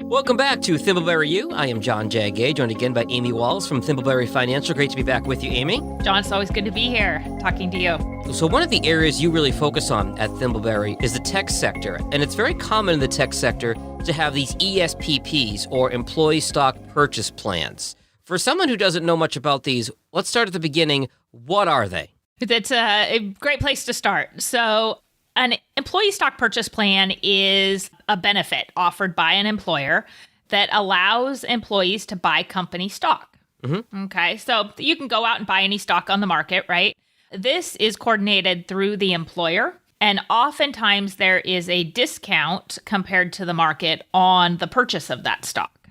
Welcome back to Thimbleberry U. I am John Jagay, joined again by Amy Walls from Thimbleberry Financial. Great to be back with you, Amy. John, it's always good to be here talking to you. So one of the areas you really focus on at Thimbleberry is the tech sector. And it's very common in the tech sector to have these ESPPs, or employee stock purchase plans. For someone who doesn't know much about these, let's start at the beginning. What are they? That's a great place to start. So an employee stock purchase plan is a benefit offered by an employer that allows employees to buy company stock. Mm-hmm. Okay, so you can go out and buy any stock on the market, right? This is coordinated through the employer, and oftentimes there is a discount compared to the market on the purchase of that stock.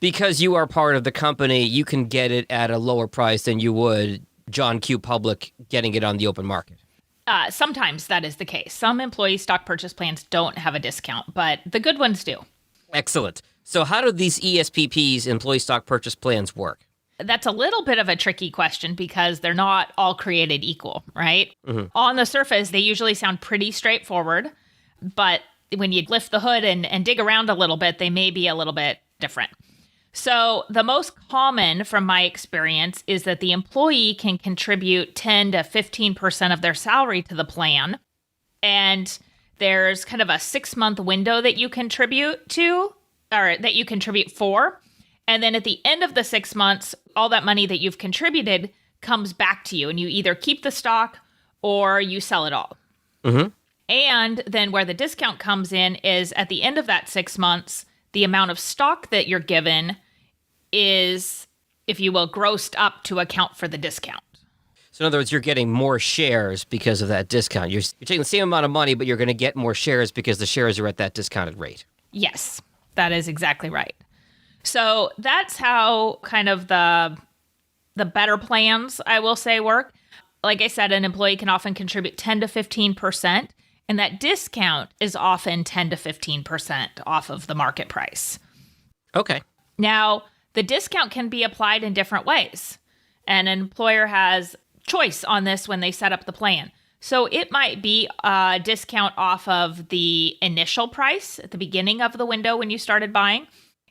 Because you are part of the company, you can get it at a lower price than you would John Q. Public getting it on the open market. Sometimes that is the case. Some employee stock purchase plans don't have a discount, but the good ones do. Excellent. So how do these ESPPs, employee stock purchase plans, work? That's a little bit of a tricky question because they're not all created equal, right? Mm-hmm. On the surface, they usually sound pretty straightforward, but when you lift the hood and dig around a little bit, they may be a little bit different. So the most common from my experience is that the employee can contribute 10 to 15% of their salary to the plan. And there's kind of a 6-month window that you contribute to, or that you contribute for. And then at the end of the 6 months, all that money that you've contributed comes back to you, and you either keep the stock or you sell it all. Mm-hmm. And then where the discount comes in is at the end of that 6 months, the amount of stock that you're given is, if you will, grossed up to account for the discount. So in other words, you're getting more shares because of that discount. You're taking the same amount of money, but you're going to get more shares because the shares are at that discounted rate. Yes, that is exactly right. So that's how kind of the better plans, I will say, work. Like I said, an employee can often contribute 10 to 15%, and that discount is often 10 to 15% off of the market price. Okay. Now, the discount can be applied in different ways, and an employer has choice on this when they set up the plan. So it might be a discount off of the initial price at the beginning of the window when you started buying.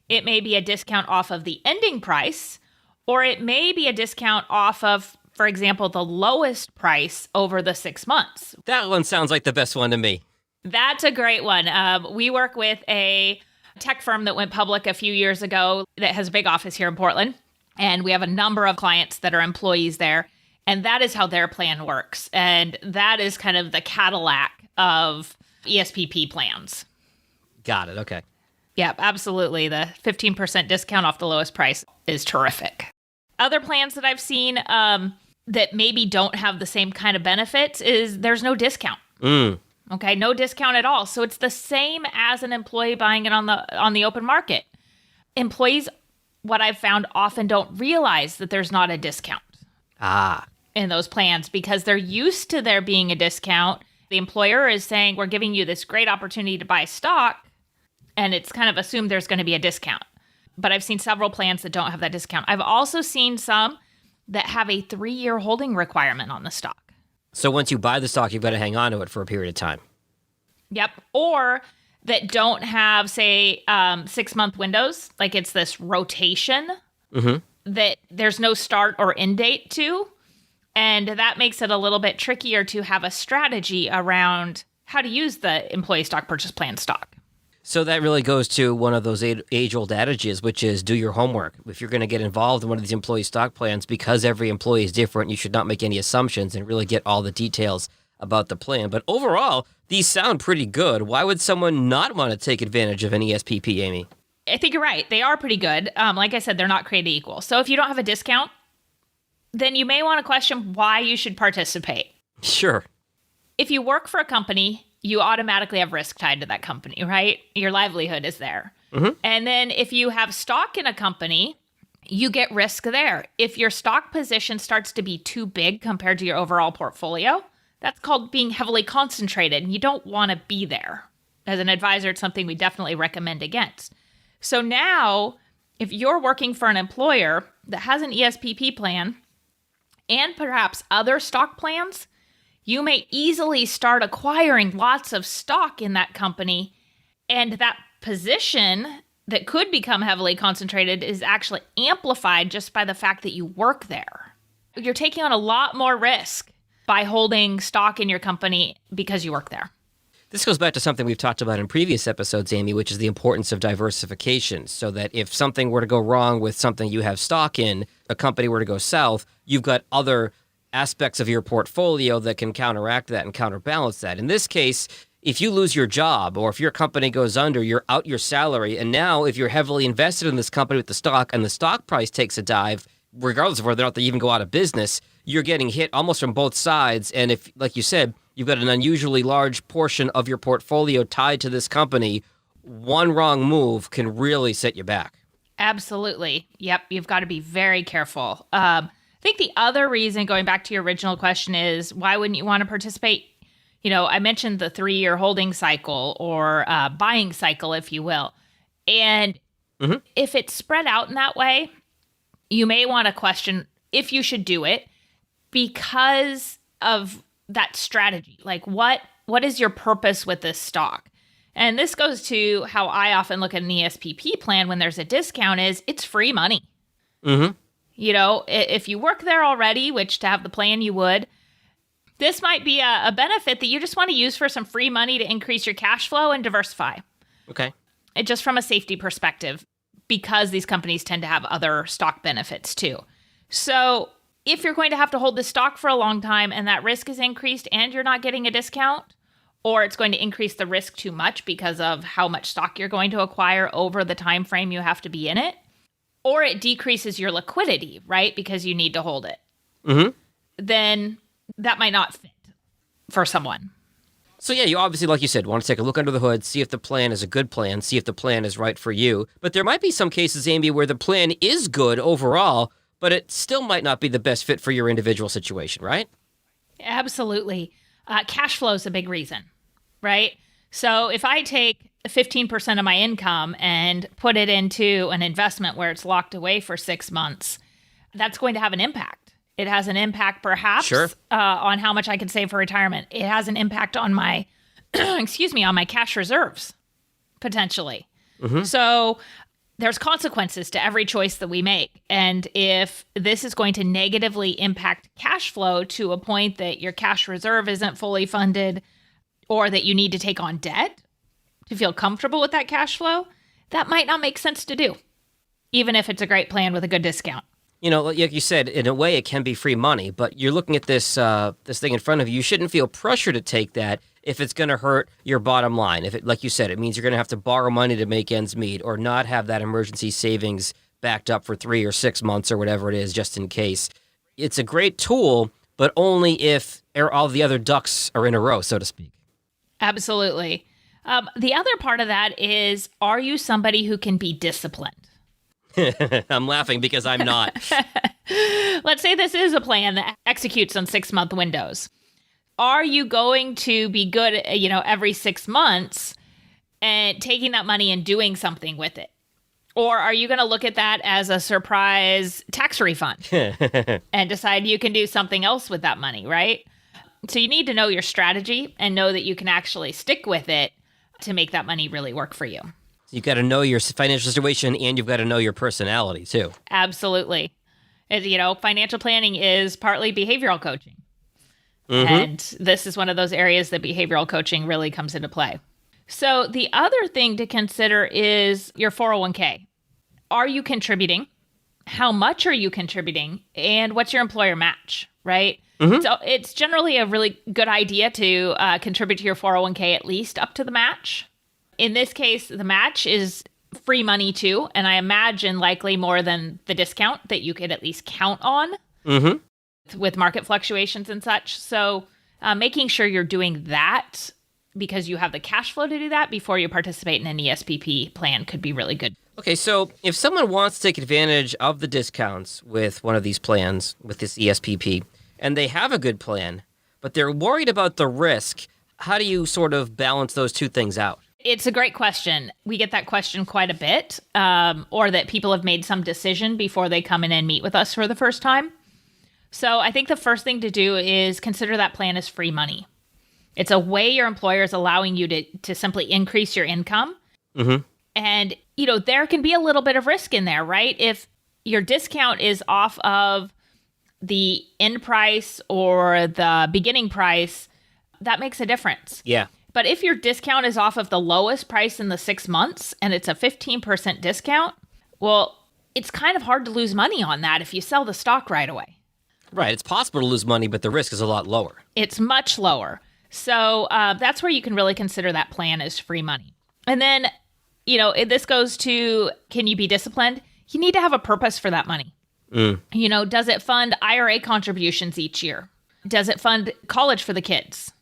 It may be a discount off of the ending price, or it may be a discount off of, for example, the lowest price over the 6 months. That one sounds like the best one to me. That's a great one. We work with a tech firm that went public a few years ago that has a big office here in Portland. And we have a number of clients that are employees there. And that is how their plan works. And that is kind of the Cadillac of ESPP plans. Got it. Okay. Yeah, absolutely. The 15% discount off the lowest price is terrific. Other plans that I've seen that maybe don't have the same kind of benefits is there's no discount. Okay, no discount at all. So it's the same as an employee buying it on the open market. Employees, what I've found, often don't realize that there's not a discount in those plans because they're used to there being a discount. The employer is saying, we're giving you this great opportunity to buy stock, and it's kind of assumed there's going to be a discount. But I've seen several plans that don't have that discount. I've also seen some that have a 3-year holding requirement on the stock. So once you buy the stock, you've got to hang on to it for a period of time. Yep. Or that don't have, say, 6-month windows. Like it's this rotation that there's no start or end date to. And that makes it a little bit trickier to have a strategy around how to use the employee stock purchase plan stock. So that really goes to one of those age-old adages, which is do your homework. If you're going to get involved in one of these employee stock plans, because every employee is different, you should not make any assumptions and really get all the details about the plan. But overall, these sound pretty good. Why would someone not want to take advantage of an ESPP, Amy? I think you're right. They are pretty good. Like I said, they're not created equal. So if you don't have a discount, then you may want to question why you should participate. Sure. If you work for a company, you automatically have risk tied to that company, right? Your livelihood is there. Mm-hmm. And then if you have stock in a company, you get risk there. If your stock position starts to be too big compared to your overall portfolio, that's called being heavily concentrated, and you don't want to be there. As an advisor, it's something we definitely recommend against. So now, if you're working for an employer that has an ESPP plan and perhaps other stock plans, you may easily start acquiring lots of stock in that company, and that position that could become heavily concentrated is actually amplified just by the fact that you work there. You're taking on a lot more risk by holding stock in your company because you work there. This goes back to something we've talked about in previous episodes, Amy, which is the importance of diversification, so that if something were to go wrong with something you have stock in, a company were to go south, you've got other aspects of your portfolio that can counteract that and counterbalance that. In this case, if you lose your job or if your company goes under, you're out your salary. And now if you're heavily invested in this company with the stock and the stock price takes a dive, regardless of whether or not they even go out of business, you're getting hit almost from both sides. And if, like you said, you've got an unusually large portion of your portfolio tied to this company, one wrong move can really set you back. Absolutely. Yep. You've got to be very careful. I think the other reason, going back to your original question, is why wouldn't you want to participate? You know, I mentioned the 3-year holding cycle or buying cycle, if you will. And if it's spread out in that way, you may want to question if you should do it because of that strategy. Like, what is your purpose with this stock? And this goes to how I often look at an ESPP plan when there's a discount is it's free money. You know, if you work there already, which to have the plan you would, this might be a benefit that you just want to use for some free money to increase your cash flow and diversify. Okay. It just from a safety perspective, because these companies tend to have other stock benefits too. So if you're going to have to hold this stock for a long time and that risk is increased and you're not getting a discount, or it's going to increase the risk too much because of how much stock you're going to acquire over the time frame you have to be in it, or it decreases your liquidity, right? Because you need to hold it. Then that might not fit for someone. So yeah, you obviously, like you said, want to take a look under the hood, see if the plan is a good plan, see if the plan is right for you. But there might be some cases, Amy, where the plan is good overall, but it still might not be the best fit for your individual situation, right? Absolutely. Cash flow is a big reason, right? So if I take 15% of my income and put it into an investment where it's locked away for 6 months, that's going to have an impact. It has an impact perhaps on how much I can save for retirement. It has an impact on my, on my cash reserves, potentially. So there's consequences to every choice that we make. And if this is going to negatively impact cash flow to a point that your cash reserve isn't fully funded or that you need to take on debt to feel comfortable with that cash flow, that might not make sense to do, even if it's a great plan with a good discount. You know, like you said, in a way it can be free money, but you're looking at this this thing in front of you. You shouldn't feel pressure to take that if it's going to hurt your bottom line. If it, like you said, it means you're going to have to borrow money to make ends meet or not have that emergency savings backed up for 3 or 6 months or whatever it is, just in case. It's a great tool, but only if all the other ducks are in a row, so to speak. Absolutely. The other part of that is, are you somebody who can be disciplined? I'm laughing because I'm not. Let's say this is a plan that executes on 6-month windows. Are you going to be good, every 6 months and taking that money and doing something with it? Or are you going to look at that as a surprise tax refund and decide you can do something else with that money, right? So you need to know your strategy and know that you can actually stick with it to make that money really work for you. You've got to know your financial situation and you've got to know your personality too. Absolutely. Financial planning is partly behavioral coaching. And this is one of those areas that behavioral coaching really comes into play. So the other thing to consider is your 401k. Are you contributing? How much are you contributing? And what's your employer match, right? So it's generally a really good idea to contribute to your 401k at least up to the match. In this case, the match is free money too, and I imagine likely more than the discount that you could at least count on with market fluctuations and such. So making sure you're doing that because you have the cash flow to do that before you participate in an ESPP plan could be really good. Okay, so if someone wants to take advantage of the discounts with one of these plans, with this ESPP, and they have a good plan, but they're worried about the risk, how do you sort of balance those two things out? It's a great question. We get that question quite a bit, or that people have made some decision before they come in and meet with us for the first time. So I think the first thing to do is consider that plan as free money. It's a way your employer is allowing you to simply increase your income. And, there can be a little bit of risk in there, right? If your discount is off of the end price or the beginning price, that makes a difference. Yeah. But if your discount is off of the lowest price in the 6 months and it's a 15% discount, well, it's kind of hard to lose money on that if you sell the stock right away. Right. It's possible to lose money, but the risk is a lot lower. It's much lower. So that's where you can really consider that plan as free money. And then, this goes to, can you be disciplined? You need to have a purpose for that money. Does it fund IRA contributions each year? Does it fund college for the kids?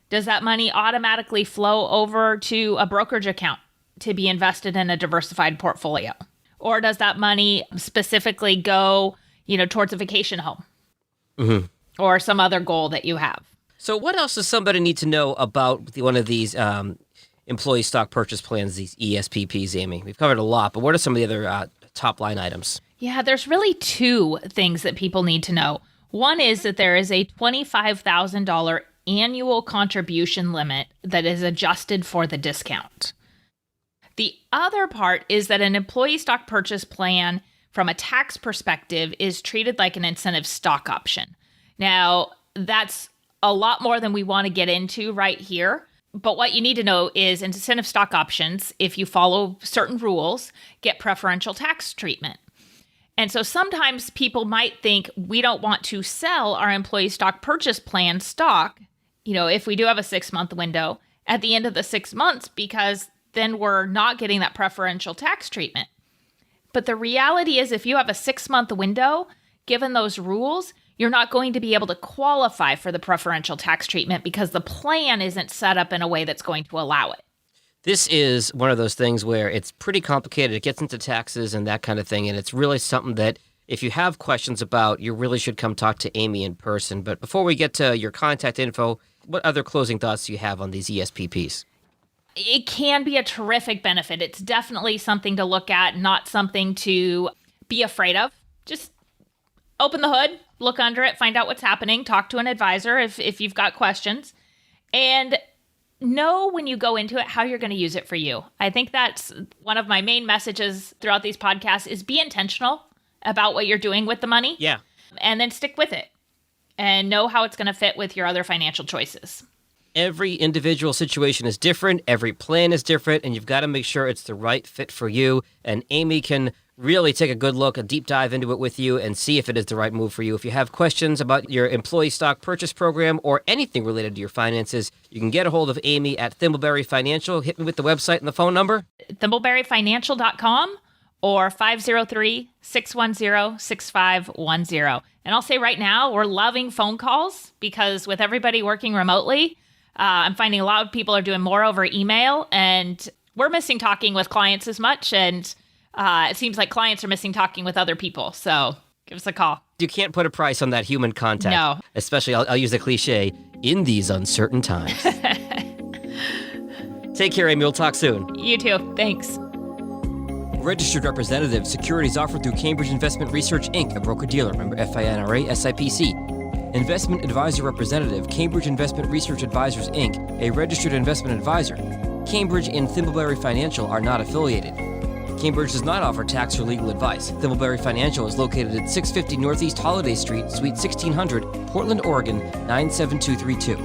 Does that money automatically flow over to a brokerage account to be invested in a diversified portfolio? Or does that money specifically go, towards a vacation home? Or some other goal that you have? So what else does somebody need to know about one of these employee stock purchase plans, these ESPPs, Amy? We've covered a lot, but what are some of the other top line items? Yeah, there's really two things that people need to know. One is that there is a $25,000 annual contribution limit that is adjusted for the discount. The other part is that an employee stock purchase plan, from a tax perspective, is treated like an incentive stock option. Now, that's a lot more than we want to get into right here. But what you need to know is incentive stock options, if you follow certain rules, get preferential tax treatment. And so sometimes people might think we don't want to sell our employee stock purchase plan stock, if we do have a 6-month window at the end of the 6 months, because then we're not getting that preferential tax treatment. But the reality is, if you have a 6-month window, given those rules, you're not going to be able to qualify for the preferential tax treatment because the plan isn't set up in a way that's going to allow it. This is one of those things where it's pretty complicated. It gets into taxes and that kind of thing, and it's really something that if you have questions about, you really should come talk to Amy in person. But before we get to your contact info, what other closing thoughts do you have on these ESPPs? It can be a terrific benefit. It's definitely something to look at, not something to be afraid of. Just open the hood, look under it, find out what's happening, talk to an advisor if you've got questions, and know when you go into it how you're going to use it for you. I think that's one of my main messages throughout these podcasts is be intentional about what you're doing with the money. Yeah. And then stick with it and know how it's going to fit with your other financial choices. Every individual situation is different. Every plan is different, and you've got to make sure it's the right fit for you. And Amy can really take a good look, a deep dive into it with you and see if it is the right move for you. If you have questions about your employee stock purchase program or anything related to your finances, you can get a hold of Amy at Thimbleberry Financial. Hit me with the website and the phone number. thimbleberryfinancial.com or 503-610-6510. And I'll say right now, we're loving phone calls because with everybody working remotely, I'm finding a lot of people are doing more over email, and we're missing talking with clients as much. And it seems like clients are missing talking with other people. So give us a call. You can't put a price on that human contact. No. Especially, I'll use the cliche, in these uncertain times. Take care, Amy. We'll talk soon. You too. Thanks. Registered representative. Securities offered through Cambridge Investment Research, Inc., a broker-dealer. Member FINRA, SIPC. Investment advisor representative. Cambridge Investment Research Advisors, Inc., a registered investment advisor. Cambridge and Thimbleberry Financial are not affiliated. Cambridge does not offer tax or legal advice. Thimbleberry Financial is located at 650 Northeast Holiday Street, Suite 1600, Portland, Oregon, 97232.